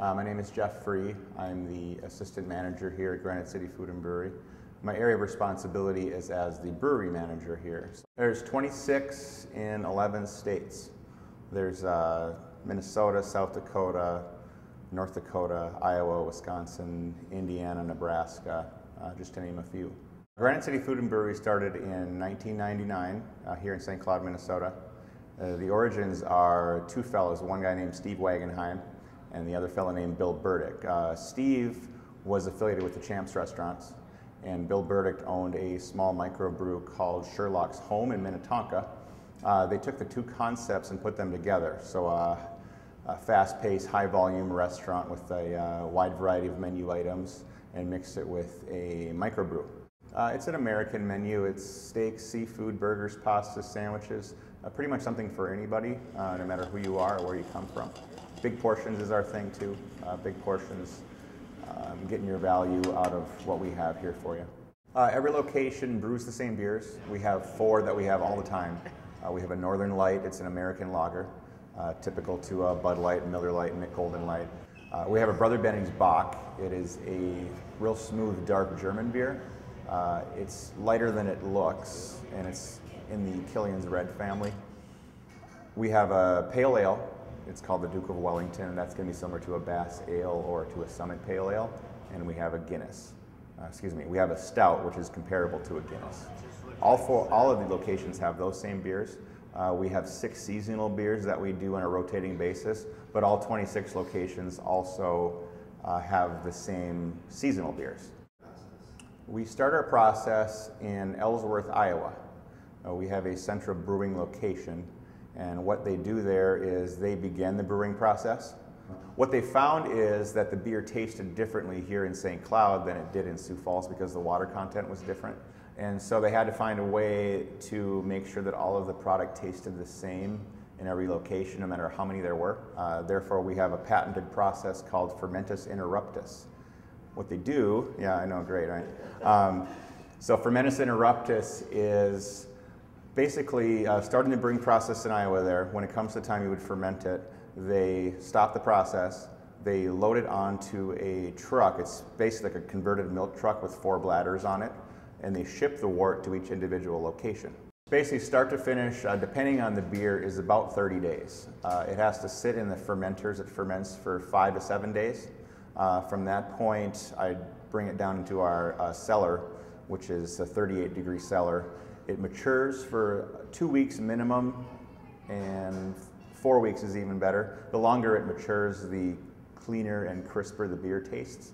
My name is Jeff Free. I'm the assistant manager here at Granite City Food Brewery. My area of responsibility is as the brewery manager here. There's 26 in 11 states. There's Minnesota, South Dakota, North Dakota, Iowa, Wisconsin, Indiana, Nebraska, just to name a few. Granite City Food Brewery started in 1999 here in St. Cloud, Minnesota. The origins are two fellows, one guy named Steve Wagenheim and the other fellow named Bill Burdick. Steve was affiliated with the Champs restaurants, and Bill Burdick owned a small microbrew called Sherlock's Home in Minnetonka. They took the two concepts and put them together. So a fast-paced, high-volume restaurant with a wide variety of menu items and mixed it with a microbrew. It's an American menu. It's steaks, seafood, burgers, pastas, sandwiches, pretty much something for anybody, no matter who you are or where you come from. Big portions is our thing too. Big portions, getting your value out of what we have here for you. Every location brews the same beers. We have four that we have all the time. We have a Northern Light. It's an American lager, typical to Bud Light, Miller Light, and Golden Light. We have a Brother Benning's Bock. It is a real smooth, dark German beer. It's lighter than it looks, and it's in the Killian's Red family. We have a pale ale. It's called the Duke of Wellington, and that's going to be similar to a Bass Ale or to a Summit Pale Ale. And we have a Guinness. We have a Stout, which is comparable to a Guinness. All of the locations have those same beers. We have 6 seasonal beers that we do on a rotating basis, but all 26 locations also have the same seasonal beers. We start our process in Ellsworth, Iowa. We have a central brewing location, and what they do there is they begin the brewing process. What they found is that the beer tasted differently here in St. Cloud than it did in Sioux Falls because the water content was different. And so they had to find a way to make sure that all of the product tasted the same in every location, no matter how many there were. Therefore, we have a patented process called fermentus interruptus. What they do, yeah, I know, great, right? So fermentus interruptus is basically starting the brewing process in Iowa there. When it comes to the time you would ferment it, they stop the process, they load it onto a truck. It's basically like a converted milk truck with 4 bladders on it, and they ship the wort to each individual location. Basically, start to finish, depending on the beer, is about 30 days. It has to sit in the fermenters. It ferments for 5 to 7 days. From that point, I bring it down into our cellar, which is a 38-degree cellar. It matures for 2 weeks minimum, and 4 weeks is even better. The longer it matures, the cleaner and crisper the beer tastes.